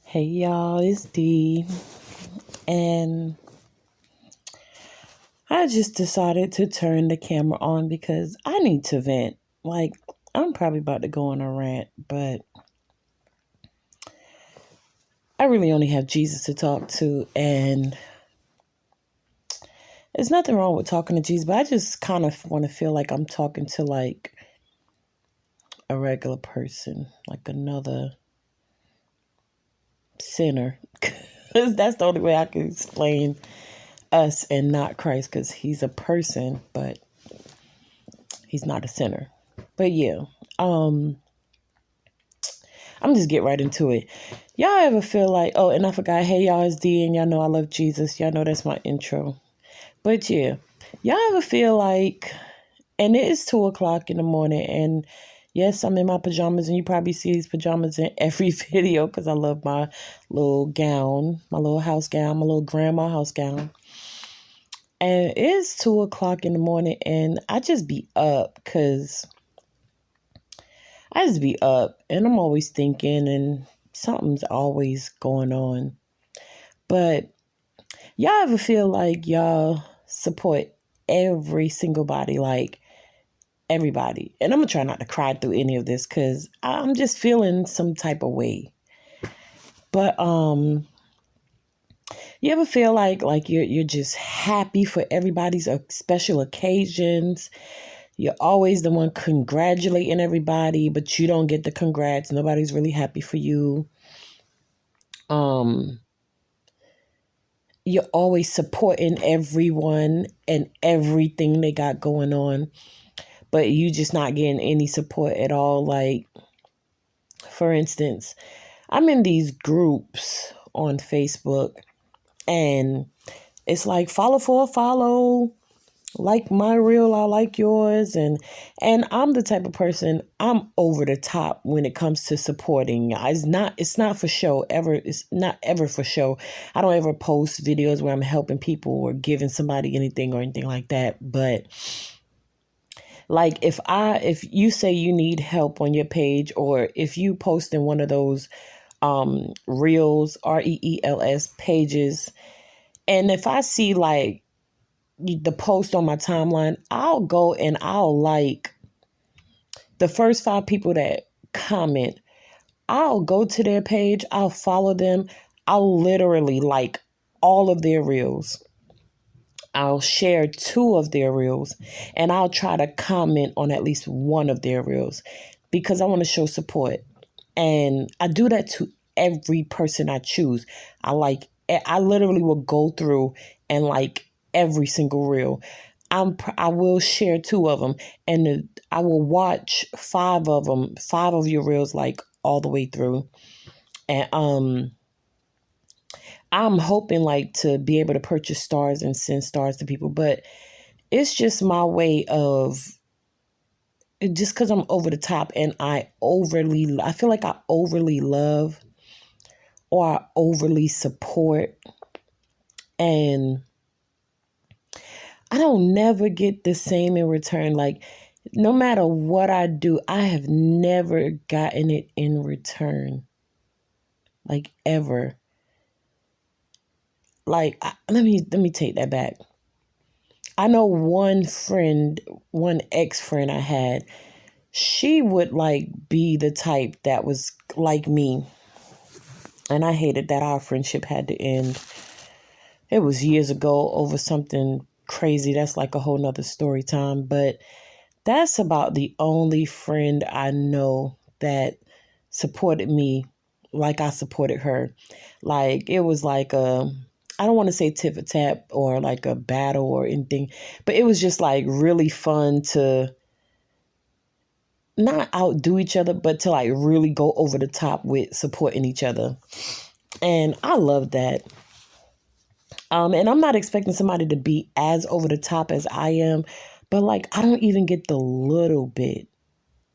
Hey y'all, it's D, and I just decided to turn the camera on because I need to vent. Like, I'm probably about to go on a rant, but I really only have Jesus to talk to, and there's nothing wrong with talking to Jesus, but I just kind of want to feel like I'm talking to like a regular person, like another sinner. Because that's the only way I can explain us and not Christ, because he's a person, but he's not a sinner. But yeah, I'm just get right into it. Y'all ever feel like, oh, and I forgot, hey y'all, it's D, and y'all know I love Jesus. Y'all know that's my intro. But yeah, y'all ever feel like, and it is 2:00 in the morning, and yes, I'm in my pajamas, and you probably see these pajamas in every video because I love my little gown, my little house gown, my little grandma house gown. And it's 2:00 in the morning, and I just be up because I just be up, and I'm always thinking, and something's always going on. But y'all ever feel like y'all support every single body, like everybody? And I'm gonna try not to cry through any of this because I'm just feeling some type of way. But you ever feel like you're just happy for everybody's special occasions? You're always the one congratulating everybody, but you don't get the congrats. Nobody's really happy for you. Um, you're always supporting everyone and everything they got going on, but you just not getting any support at all. Like, for instance, I'm in these groups on Facebook, and it's like follow for a follow, like my reel, I like yours, and I'm the type of person, I'm over the top when it comes to supporting. It's not for show ever. It's not ever for show. I don't ever post videos where I'm helping people or giving somebody anything or anything like that. But like if you say you need help on your page, or if you post in one of those reels, reels pages, and if I see like the post on my timeline, I'll go and I'll like the first 5 people that comment. I'll go to their page, I'll follow them, I'll literally like all of their reels. I'll share 2 of their reels, and I'll try to comment on at least one of their reels because I want to show support. And I do that to every person I choose. I literally will go through and like every single reel. I will share 2 of them, and I will watch 5 of them, 5 of your reels, like all the way through. And I'm hoping like to be able to purchase stars and send stars to people, but it's just my way of, just because I'm over the top, and I feel like I overly love, or I overly support, and I don't never get the same in return. Like, no matter what I do, I have never gotten it in return. Like, ever. Like, let me take that back. I know one ex-friend I had, she would like be the type that was like me. And I hated that our friendship had to end. It was years ago over something crazy. That's like a whole nother story time. But that's about the only friend I know that supported me like I supported her. Like, it was like I don't want to say tit for tat or like a battle or anything, but it was just like really fun to not outdo each other, but to like really go over the top with supporting each other. And I love that. And I'm not expecting somebody to be as over the top as I am, but like I don't even get the little bit.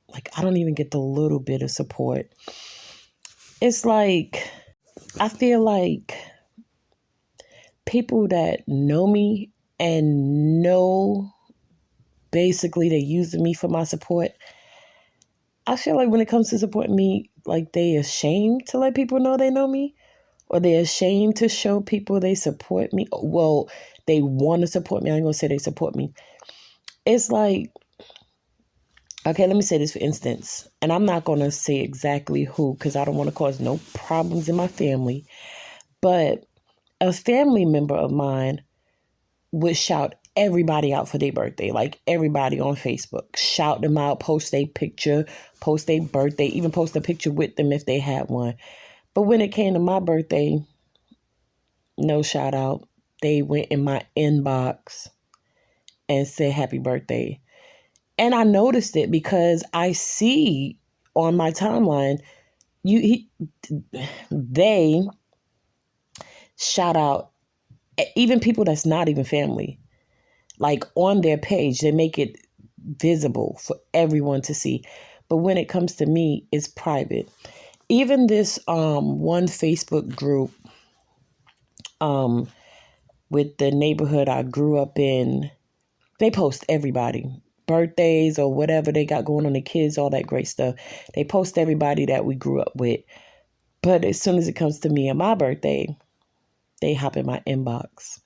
Like, I don't even get the little bit of support. It's like, I feel like people that know me and know basically they're using me for my support, I feel like when it comes to supporting me, like they ashamed to let people know they know me. or they're ashamed to show people they support me. Well, they want to support me. I ain't gonna say they support me. It's like, okay, let me say this for instance, and I'm not gonna say exactly who because I don't want to cause no problems in my family, but a family member of mine would shout everybody out for their birthday, like everybody on Facebook. Shout them out, post a picture, post their birthday, even post a picture with them if they had one. But when it came to my birthday, no shout out. They went in my inbox and said happy birthday. And I noticed it because I see on my timeline, they shout out even people that's not even family. Like on their page, they make it visible for everyone to see. But when it comes to me, it's private. Even this one Facebook group with the neighborhood I grew up in, they post everybody, birthdays or whatever they got going on, the kids, all that great stuff. They post everybody that we grew up with. But as soon as it comes to me and my birthday, they hop in my inbox.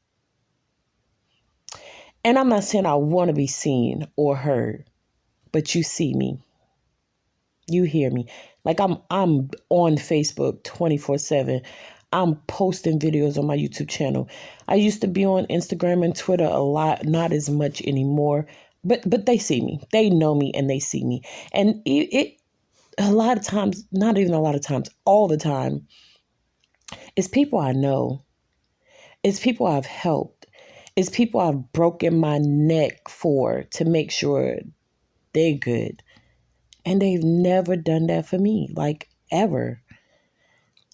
And I'm not saying I want to be seen or heard, but you see me. You hear me. Like I'm on Facebook 24/7. I'm posting videos on my YouTube channel. I used to be on Instagram and Twitter a lot, not as much anymore. But they see me. They know me and they see me. And it a lot of times, not even a lot of times, all the time, it's people I know. It's people I've helped. It's people I've broken my neck for to make sure they're good. And they've never done that for me, like ever.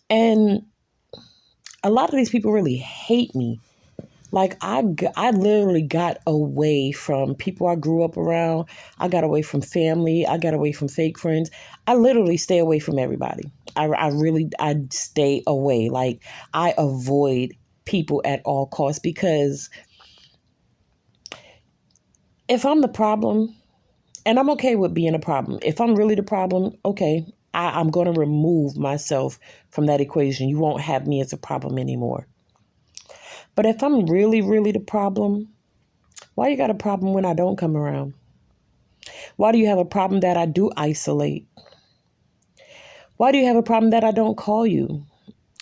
And a lot of these people really hate me. Like I literally got away from people I grew up around. I got away from family. I got away from fake friends. I literally stay away from everybody. I stay away. Like I avoid people at all costs because if I'm the problem, and I'm okay with being a problem. If I'm really the problem, okay, I'm going to remove myself from that equation. You won't have me as a problem anymore. But if I'm really, really the problem, why you got a problem when I don't come around? Why do you have a problem that I do isolate? Why do you have a problem that I don't call you?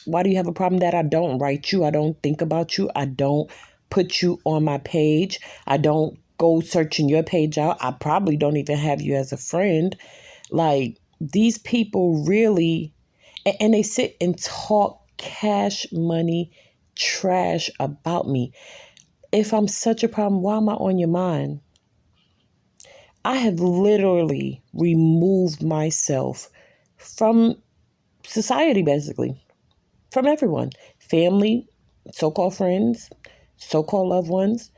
Why do you have a problem that I don't write you? I don't think about you. I don't put you on my page. I don't go searching your page out. I probably don't even have you as a friend. Like these people really, and they sit and talk cash money trash about me. If I'm such a problem, why am I on your mind? I have literally removed myself from society, basically, from everyone, family, so-called friends, so-called loved ones,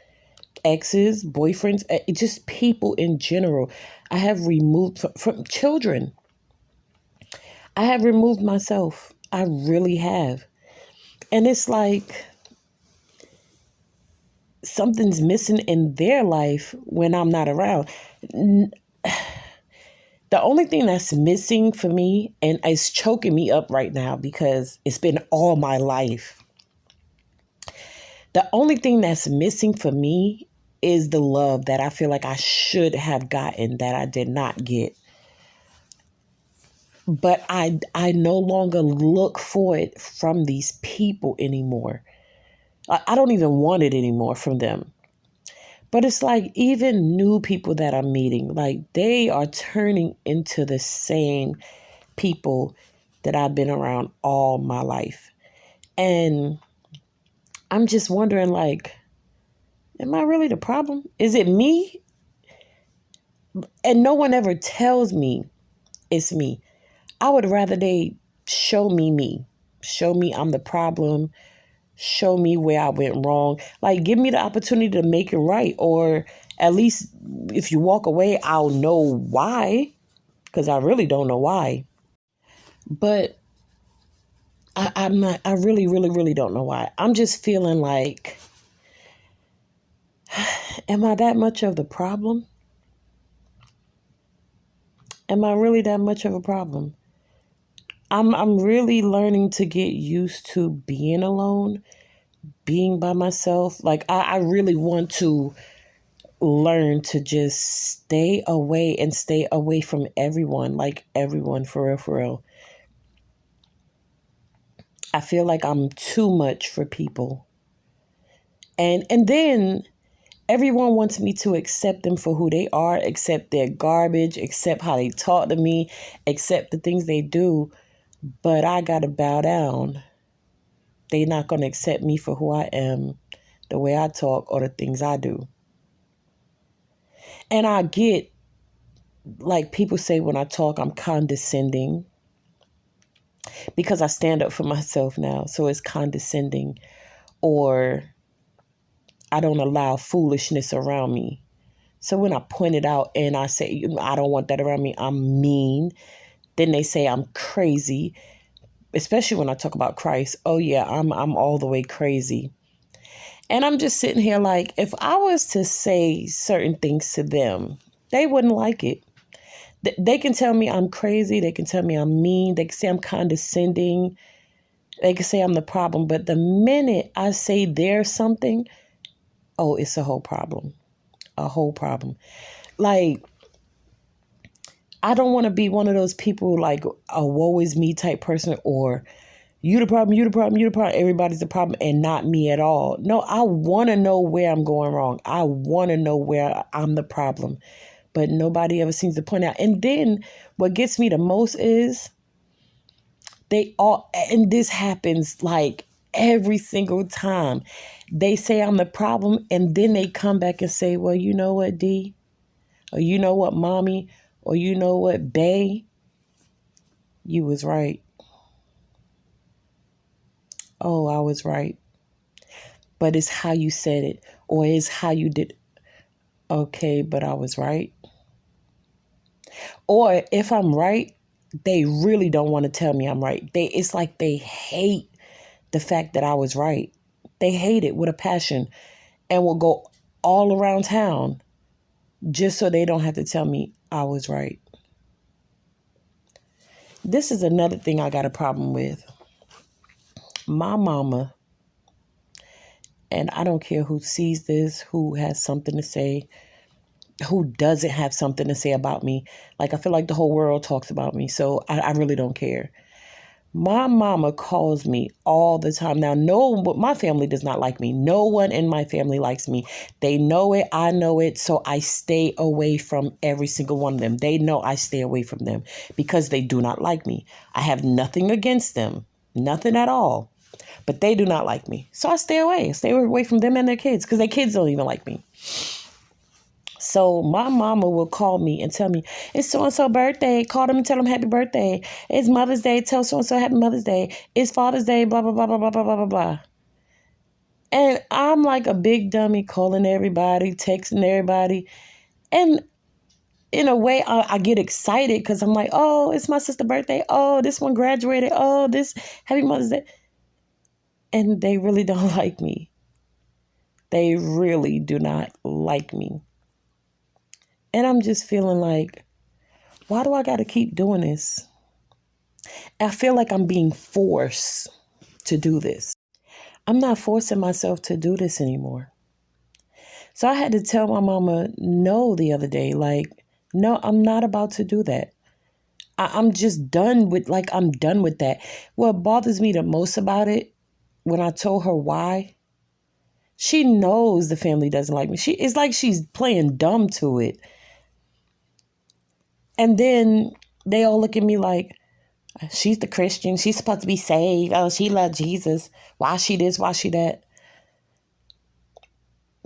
exes, boyfriends, just people in general. I have removed from children. I have removed myself. I really have. And it's like something's missing in their life when I'm not around. The only thing that's missing for me, and it's choking me up right now because it's been all my life. The only thing that's missing for me is the love that I feel like I should have gotten that I did not get. But I no longer look for it from these people anymore. I don't even want it anymore from them. But it's like even new people that I'm meeting, like they are turning into the same people that I've been around all my life. And I'm just wondering, like, am I really the problem? Is it me? And no one ever tells me it's me. I would rather they show me. Show me I'm the problem. Show me where I went wrong. Like, give me the opportunity to make it right. Or at least if you walk away, I'll know why. Because I really don't know why. But I'm not, I really, really, really don't know why. I'm just feeling like, am I that much of the problem? Am I really that much of a problem? I'm really learning to get used to being alone, being by myself. Like I really want to learn to just stay away and stay away from everyone, like everyone, for real, for real. I feel like I'm too much for people. And then everyone wants me to accept them for who they are, accept their garbage, accept how they talk to me, accept the things they do, but I got to bow down. They're not going to accept me for who I am, the way I talk, or the things I do. And I get, like people say when I talk, I'm condescending because I stand up for myself now. So it's condescending, or I don't allow foolishness around me. So when I point it out and I say, I don't want that around me, I'm mean. Then they say I'm crazy, especially when I talk about Christ. Oh yeah, I'm all the way crazy. And I'm just sitting here like, if I was to say certain things to them, they wouldn't like it. They can tell me I'm crazy. They can tell me I'm mean. They can say I'm condescending. They can say I'm the problem. But the minute I say there's something, oh, it's a whole problem. A whole problem. Like, I don't want to be one of those people like a woe is me type person, or you the problem, you the problem, you the problem, everybody's the problem and not me at all. No, I want to know where I'm going wrong. I want to know where I'm the problem. But nobody ever seems to point out. And then what gets me the most is they all, and this happens like every single time. They say I'm the problem, and then they come back and say, well, you know what, D? Or you know what, mommy? Or you know what, bae? You was right. Oh, I was right. But it's how you said it, or it's how you did. Okay, but I was right. Or if I'm right, they really don't want to tell me I'm right. It's like they hate the fact that I was right. They hate it with a passion and will go all around town just so they don't have to tell me I was right. This is another thing I got a problem with. My mama, and I don't care who sees this, who has something to say, who doesn't have something to say about me. Like, I feel like the whole world talks about me, so I really don't care. My mama calls me all the time. Now, my family does not like me. No one in my family likes me. They know it. I know it. So I stay away from every single one of them. They know I stay away from them because they do not like me. I have nothing against them, nothing at all. But they do not like me. So I stay away. I stay away from them and their kids because their kids don't even like me. So my mama will call me and tell me, it's so-and-so birthday. Call them and tell them happy birthday. It's Mother's Day. Tell so-and-so happy Mother's Day. It's Father's Day, blah, blah, blah, blah, blah, blah, blah, blah, blah. And I'm like a big dummy calling everybody, texting everybody. And in a way, I get excited because I'm like, oh, it's my sister's birthday. Oh, this one graduated. Oh, this happy Mother's Day. And they really don't like me. They really do not like me. And I'm just feeling like, why do I got to keep doing this? I feel like I'm being forced to do this. I'm not forcing myself to do this anymore. So I had to tell my mama no the other day. Like, no, I'm not about to do that. I'm just done with, I'm done with that. What bothers me the most about it, when I told her why, she knows the family doesn't like me. It's like she's playing dumb to it. And then they all look at me like, she's the Christian. She's supposed to be saved. Oh, she loves Jesus. Why she this? Why she that?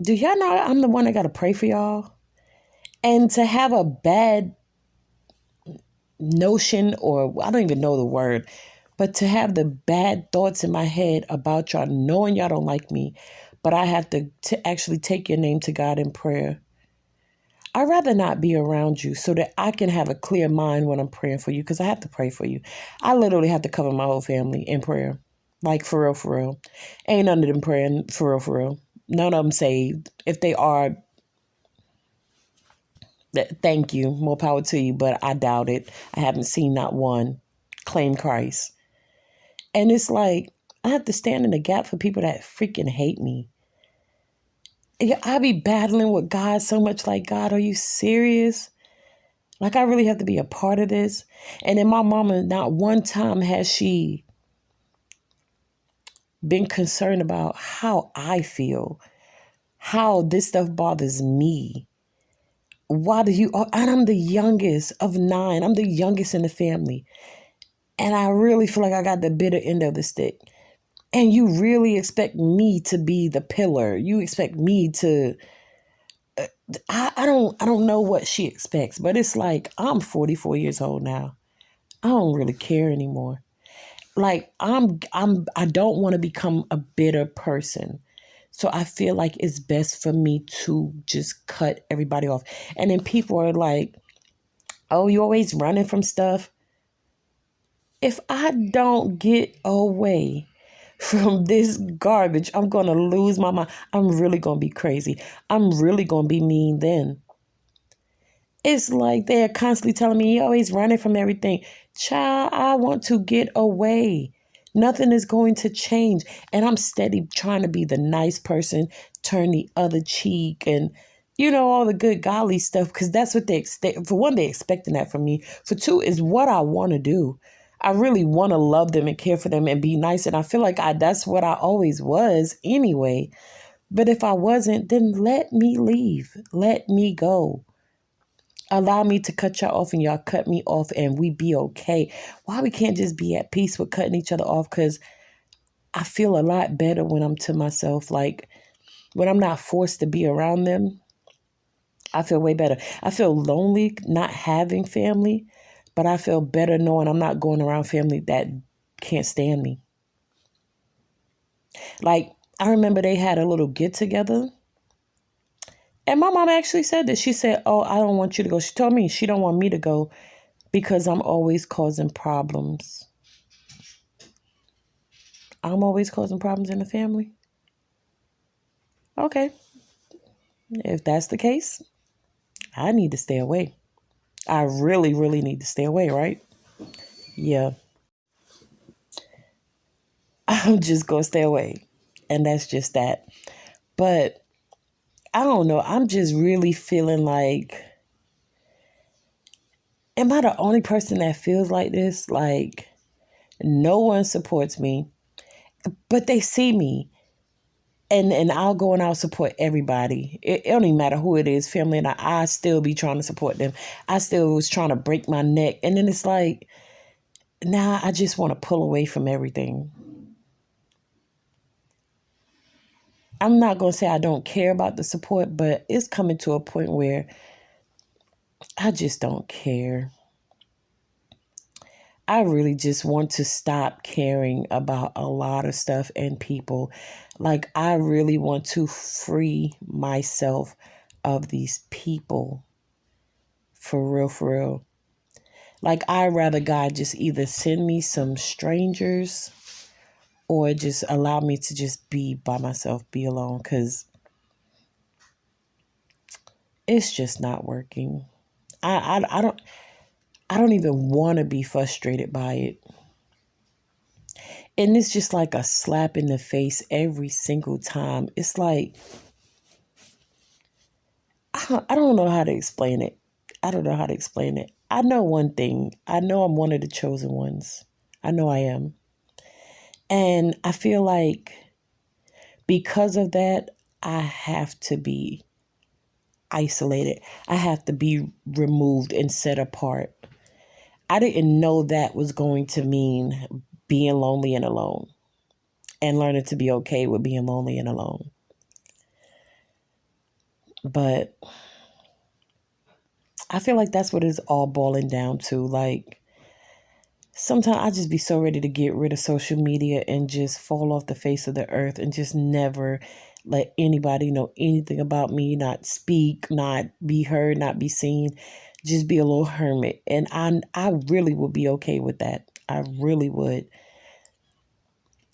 Do y'all know I'm the one that got to pray for y'all? And to have a bad notion, or I don't even know the word, but to have the bad thoughts in my head about y'all, knowing y'all don't like me, but I have to actually take your name to God in prayer. I'd rather not be around you so that I can have a clear mind when I'm praying for you, because I have to pray for you. I literally have to cover my whole family in prayer. Like, for real, for real. Ain't none of them praying, for real, for real. None of them saved. If they are, thank you. More power to you, but I doubt it. I haven't seen not one. claim Christ. And it's like, I have to stand in the gap for people that freaking hate me. I be battling with God so much, like, God, are you serious? Like, I really have to be a part of this. And then my mama, not one time has she been concerned about how I feel, how this stuff bothers me. Why do you, and I'm the youngest of 9. I'm the youngest in the family. And I really feel like I got the bitter end of the stick. And you really expect me to be the pillar. You expect me to, I don't know what she expects, but it's like, I'm 44 years old now. I don't really care anymore. Like, I don't want to become a bitter person. So I feel like it's best for me to just cut everybody off. And then people are like, oh, you always running from stuff. If I don't get away from this garbage, I'm going to lose my mind. I'm really going to be crazy. I'm really going to be mean then. It's like they're constantly telling me, you're always running from everything. Child, I want to get away. Nothing is going to change. And I'm steady trying to be the nice person, turn the other cheek, and, all the good godly stuff, because that's what they expect. For one, they're expecting that from me. For two, is what I want to do. I really want to love them and care for them and be nice. And I feel like that's what I always was anyway. But if I wasn't, then let me leave. Let me go. Allow me to cut y'all off and y'all cut me off and we be okay. Why we can't just be at peace with cutting each other off? Because I feel a lot better when I'm to myself. Like, when I'm not forced to be around them, I feel way better. I feel lonely not having family, but I feel better knowing I'm not going around family that can't stand me. Like, I remember they had a little get together. And my mom actually said that. She said, oh, I don't want you to go. She told me she don't want me to go because I'm always causing problems. I'm always causing problems in the family. Okay. If that's the case, I need to stay away. I really, really need to stay away, right? Yeah. I'm just going to stay away. And that's just that. But I don't know. I'm just really feeling like, am I the only person that feels like this? Like, no one supports me, but they see me. And I'll go and I'll support everybody. It don't even matter who it is, family, and I still be trying to support them. I still was trying to break my neck. And then it's like, now I just want to pull away from everything. I'm not going to say I don't care about the support, but it's coming to a point where I just don't care. I really just want to stop caring about a lot of stuff and people. Like, I really want to free myself of these people. For real, for real. Like, I'd rather God just either send me some strangers or just allow me to just be by myself, be alone, because it's just not working. I don't even want to be frustrated by it. And it's just like a slap in the face every single time. It's like, I don't know how to explain it. I don't know how to explain it. I know one thing. I know I'm one of the chosen ones. I know I am. And I feel like because of that, I have to be isolated. I have to be removed and set apart. I didn't know that was going to mean being lonely and alone and learning to be okay with being lonely and alone. But I feel like that's what it's all boiling down to. Like, sometimes I just be so ready to get rid of social media and just fall off the face of the earth and just never let anybody know anything about me, not speak, not be heard, not be seen, just be a little hermit. And I really would be okay with that. I really would.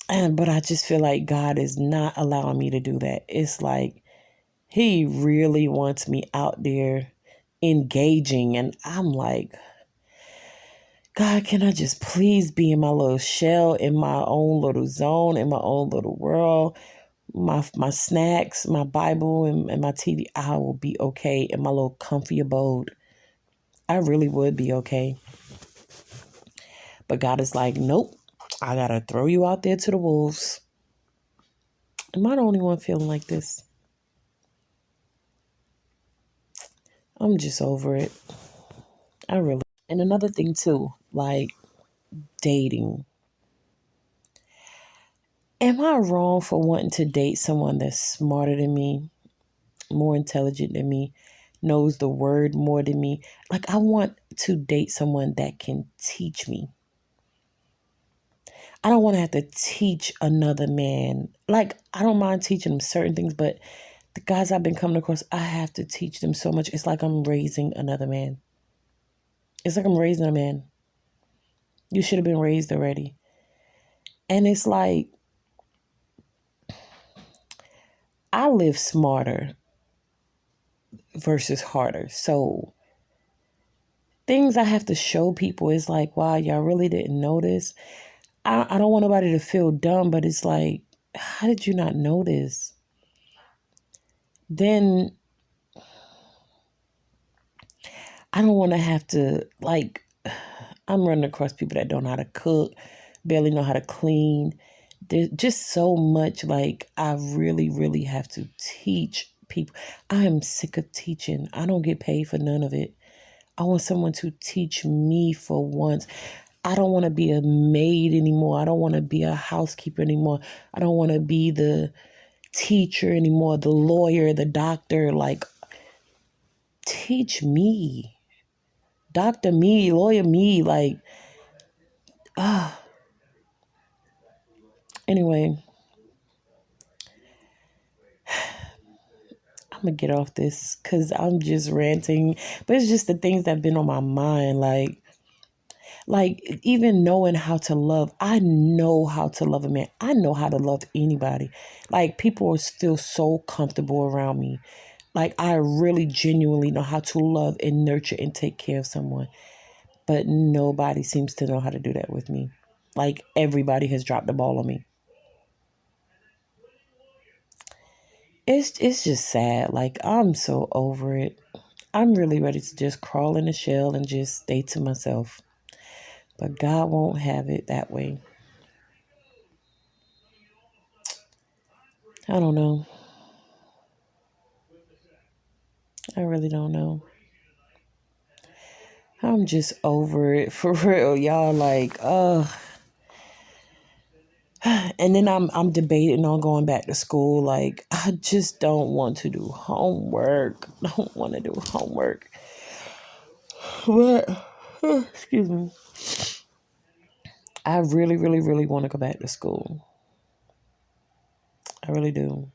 But I just feel like God is not allowing me to do that. It's like he really wants me out there engaging. And I'm like, God, can I just please be in my little shell, in my own little zone, in my own little world, my snacks, my Bible, and my TV. I will be okay in my little comfy abode. I really would be okay. But God is like, nope, I gotta throw you out there to the wolves. Am I the only one feeling like this? I'm just over it. I really. And another thing too, like dating. Am I wrong for wanting to date someone that's smarter than me, more intelligent than me, knows the word more than me? Like, I want to date someone that can teach me. I don't want to have to teach another man. Like, I don't mind teaching them certain things, but the guys I've been coming across, I have to teach them so much. It's like I'm raising another man. It's like I'm raising a man. You should have been raised already. And it's like, I live smarter versus harder. So things I have to show people is like, wow, y'all really didn't notice. I don't want nobody to feel dumb, but it's like, how did you not notice? Then I don't want to have to, like, I'm running across people that don't know how to cook, barely know how to clean. There's just so much, like, I really, really have to teach people. I am sick of teaching. I don't get paid for none of it. I want someone to teach me for once. I don't want to be a maid anymore. I don't want to be a housekeeper anymore. I don't want to be the teacher anymore, the lawyer, the doctor. Like, teach me. Doctor me, lawyer me. Like, anyway, I'm going to get off this because I'm just ranting. But it's just the things that have been on my mind. Like even knowing how to love, I know how to love a man. I know how to love anybody. Like people feel so comfortable around me. Like I really genuinely know how to love and nurture and take care of someone. But nobody seems to know how to do that with me. Like everybody has dropped the ball on me. It's just sad. Like I'm so over it. I'm really ready to just crawl in a shell and just stay to myself. But God won't have it that way. I don't know. I really don't know. I'm just over it for real, y'all. Like, and then I'm debating on going back to school. Like, I just don't want to do homework. Don't want to do homework. But excuse me. I really, really, really want to go back to school. I really do.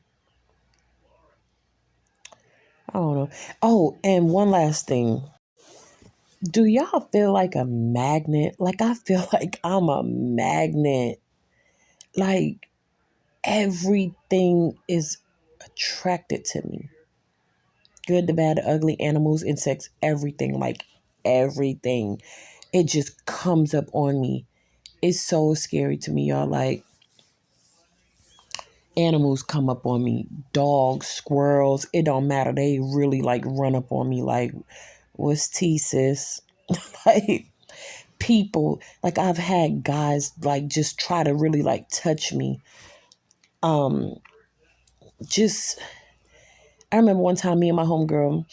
I don't know. Oh, and one last thing. Do y'all feel like a magnet? Like I feel like I'm a magnet. Like everything is attracted to me. Good, the bad, the ugly, animals, insects, everything. Like everything. It just comes up on me. It's so scary to me, y'all. Like animals come up on me. Dogs, squirrels, it don't matter. They really like run up on me like, what's T, sis? Like people, like I've had guys like just try to really like touch me. Just I remember one time me and my homegirl,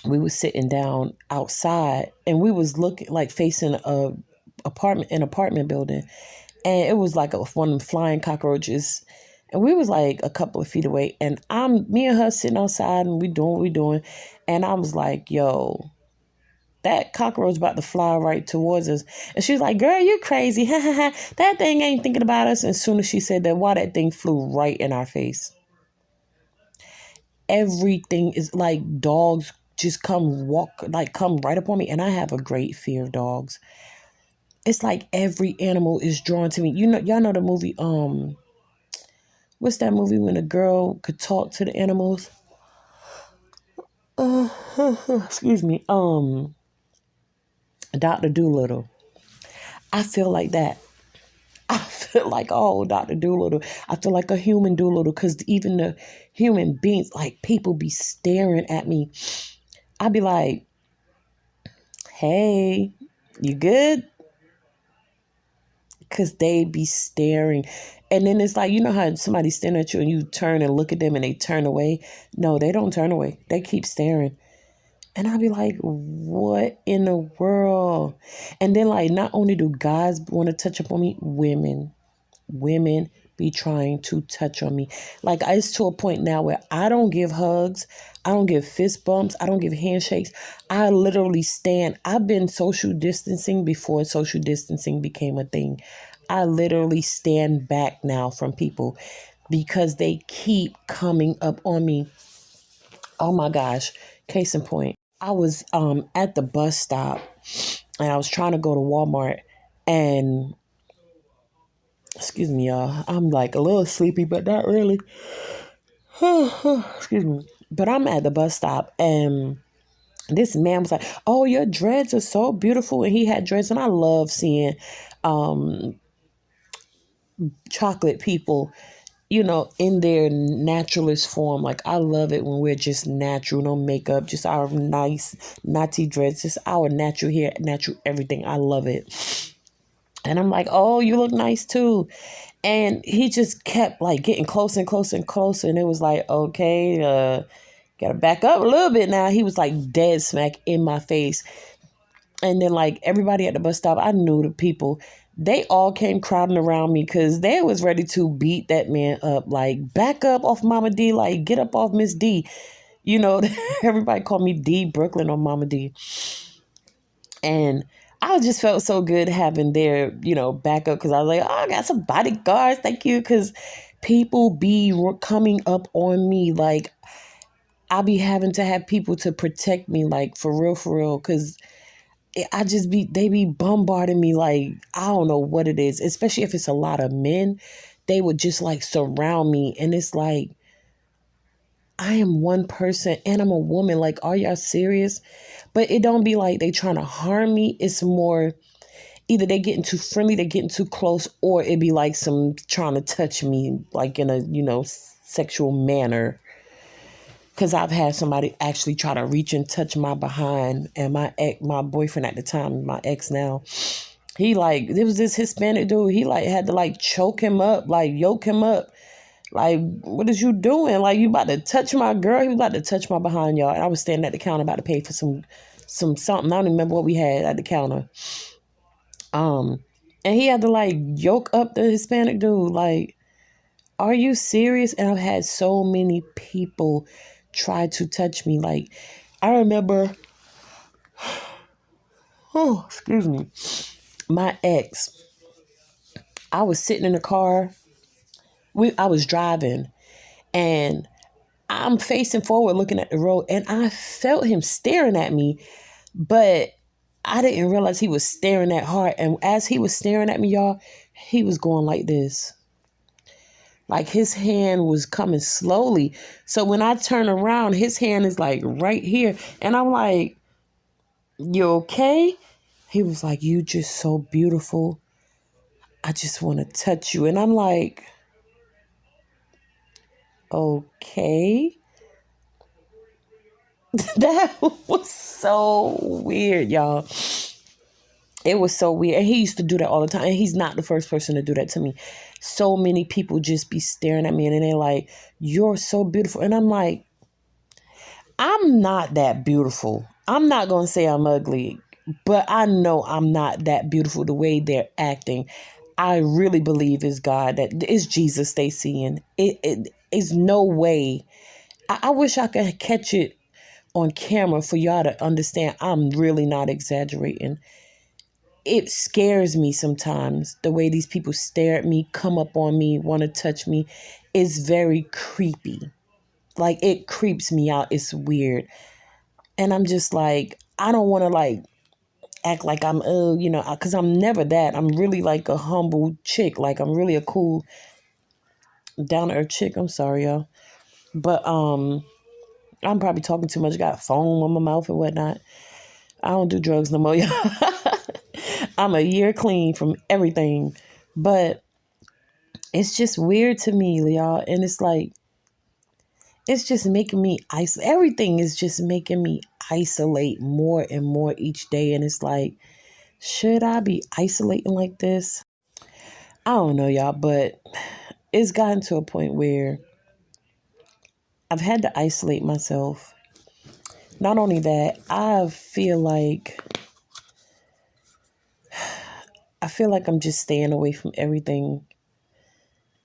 we was sitting down outside and we was looking like facing an apartment building, and it was like one of them flying cockroaches, and we was like a couple of feet away, and me and her sitting outside and we doing what we doing, and I was like, yo, that cockroach about to fly right towards us. And she's like, girl, you crazy. That thing ain't thinking about us. And as soon as she said that, why that thing flew right in our face. Everything is like dogs just come right up on me. And I have a great fear of dogs. It's like every animal is drawn to me. You know, y'all know the movie, what's that movie when a girl could talk to the animals? Uh, excuse me. Dr. Doolittle. I feel like that. I feel like, oh, Dr. Doolittle. I feel like a human Doolittle because even the human beings, like people be staring at me. I'd be like, hey, you good? Because they be staring. And then it's like, you know how somebody's staring at you and you turn and look at them and they turn away? No, they don't turn away. They keep staring. And I'd be like, what in the world? And then, like, not only do guys want to touch up on me, women be trying to touch on me. Like, it's to a point now where I don't give hugs, I don't give fist bumps, I don't give handshakes. I literally stand. I've been social distancing before social distancing became a thing. I literally stand back now from people because they keep coming up on me. Oh my gosh. Case in point. I was at the bus stop and I was trying to go to Walmart, and excuse me, y'all. I'm like a little sleepy, but not really. Excuse me. But I'm at the bus stop and this man was like, "Oh, your dreads are so beautiful." And he had dreads, and I love seeing um chocolate people, in their naturalist form. Like, I love it when we're just natural, no makeup, just our nice natty dreads, just our natural hair, natural everything. I love it. And I'm like, oh, you look nice too. And he just kept like getting closer and closer and closer. And it was like, okay, gotta back up a little bit now. He was like dead smack in my face. And then like everybody at the bus stop, I knew the people. They all came crowding around me because they was ready to beat that man up. Like, back up off Mama D. Like, get up off Miss D. You know, everybody called me D Brooklyn or Mama D. And I just felt so good having their, backup, because I was like, oh, I got some bodyguards. Thank you. Because people be coming up on me. Like, I be having to have people to protect me, like, for real, because they be bombarding me. Like, I don't know what it is, especially if it's a lot of men. They would just like surround me. And it's like, I am one person and I'm a woman. Like, are y'all serious? But it don't be like they trying to harm me. It's more either they getting too friendly, they getting too close, or it be like some trying to touch me like in a, sexual manner. Because I've had somebody actually try to reach and touch my behind, and my boyfriend at the time, my ex now, he like, there was this Hispanic dude. He like had to like choke him up, like yoke him up. Like, what is you doing? Like, you about to touch my girl? He was about to touch my behind, y'all. And I was standing at the counter about to pay for some something. I don't even remember what we had at the counter. And he had to like yoke up the Hispanic dude. Like, are you serious? And I've had so many people try to touch me. Like, I remember, oh, excuse me, my ex. I was sitting in the car. I was driving, and I'm facing forward looking at the road, and I felt him staring at me, but I didn't realize he was staring that hard. And as he was staring at me, y'all, he was going like this. Like, his hand was coming slowly. So when I turn around, his hand is like right here. And I'm like, you okay? He was like, you just so beautiful. I just want to touch you. And I'm like, okay. That was so weird, y'all. It was so weird. And he used to do that all the time. And he's not the first person to do that to me. So many people just be staring at me and they're like, you're so beautiful. And I'm like, I'm not that beautiful. I'm not going to say I'm ugly, but I know I'm not that beautiful the way they're acting. I really believe it's God, that it's Jesus they seeing. It is no way. I wish I could catch it on camera for y'all to understand. I'm really not exaggerating. It scares me sometimes the way these people stare at me, come up on me, want to touch me. It's very creepy. Like, it creeps me out. It's weird. And I'm just like, I don't want to like act like I'm, because I'm never that. I'm really like a humble chick. Like, I'm really a cool, down to earth chick. I'm sorry, y'all. But I'm probably talking too much. Got foam on my mouth and whatnot. I don't do drugs no more, y'all. I'm a year clean from everything. But it's just weird to me, y'all. And it's like, it's just making me everything is just making me isolate more and more each day. And it's like, should I be isolating like this? I don't know, y'all, but it's gotten to a point where I've had to isolate myself. Not only that, I feel like I'm just staying away from everything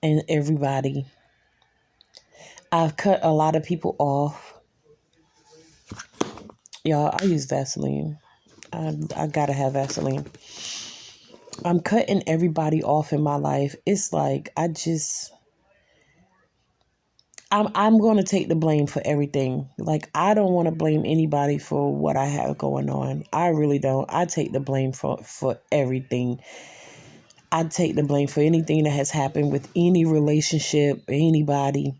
and everybody. I've cut a lot of people off. Y'all, I use Vaseline. I gotta have Vaseline. I'm cutting everybody off in my life. It's like I'm going to take the blame for everything. Like, I don't want to blame anybody for what I have going on. I really don't. I take the blame for everything. I take the blame for anything that has happened with any relationship, anybody.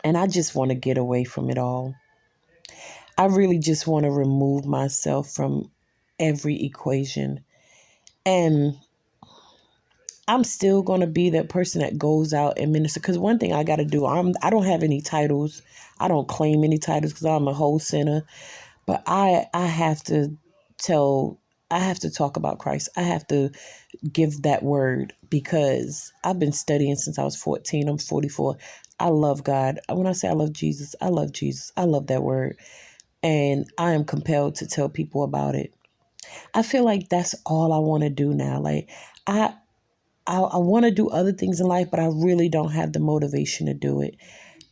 And I just want to get away from it all. I really just want to remove myself from every equation. And I'm still going to be that person that goes out and minister. Because one thing I got to do, I don't have any titles. I don't claim any titles because I'm a whole sinner. But I have to I have to talk about Christ. I have to give that word because I've been studying since I was 14. I'm 44. I love God. When I say I love Jesus, I love Jesus. I love that word. And I am compelled to tell people about it. I feel like that's all I want to do now. Like, I want to do other things in life, but I really don't have the motivation to do it.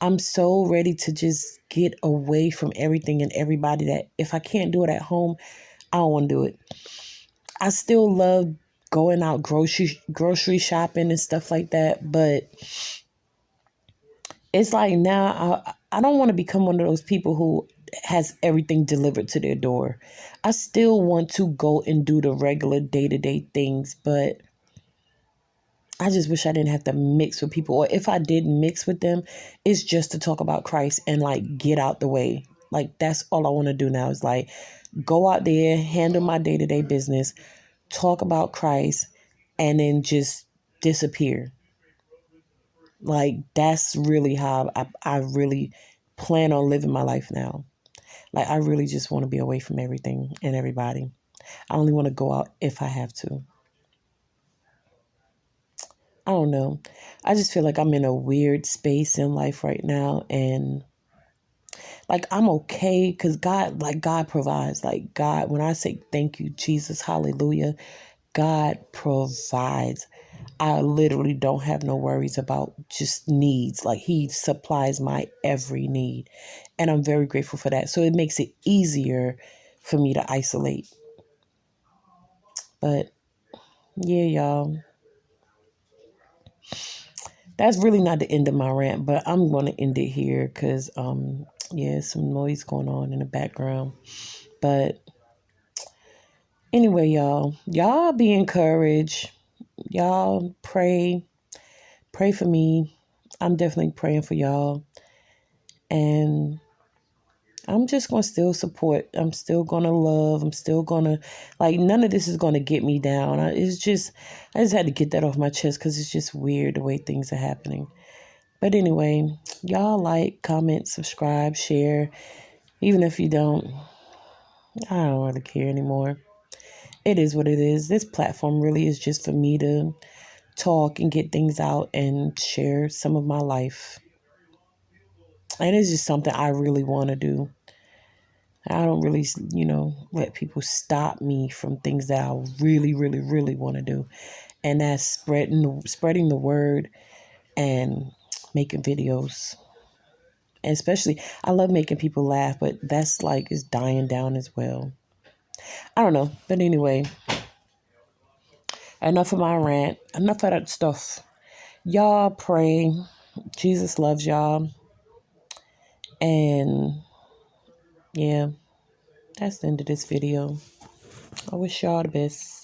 I'm so ready to just get away from everything and everybody that if I can't do it at home, I don't want to do it. I still love going out grocery shopping and stuff like that, but it's like now I don't want to become one of those people who has everything delivered to their door. I still want to go and do the regular day-to-day things, but I just wish I didn't have to mix with people. Or if I did mix with them, it's just to talk about Christ and like get out the way. Like, that's all I want to do now is like go out there, handle my day-to-day business, talk about Christ, and then just disappear. Like, that's really how I really plan on living my life now. Like, I really just want to be away from everything and everybody. I only want to go out if I have to. I don't know. I just feel like I'm in a weird space in life right now. And like, I'm okay because God provides. Like, God, when I say thank you, Jesus, hallelujah, God provides. I literally don't have no worries about just needs. Like, He supplies my every need. And I'm very grateful for that. So it makes it easier for me to isolate. But yeah, y'all. That's really not the end of my rant, but I'm going to end it here because, yeah, some noise going on in the background. But anyway, y'all be encouraged. Y'all pray for me. I'm definitely praying for y'all. And I'm just going to still support. I'm still going to love. I'm still going to, like, none of this is going to get me down. I just had to get that off my chest because it's just weird the way things are happening. But anyway, y'all like, comment, subscribe, share. Even if you don't, I don't really care anymore. It is what it is. This platform really is just for me to talk and get things out and share some of my life. And it's just something I really want to do. I don't really, let people stop me from things that I really, really, really want to do. And that's spreading the word and making videos. And especially, I love making people laugh, but that's like, is dying down as well. I don't know. But anyway, enough of my rant. Enough of that stuff. Y'all pray. Jesus loves y'all. And yeah, that's the end of this video. I wish y'all the best.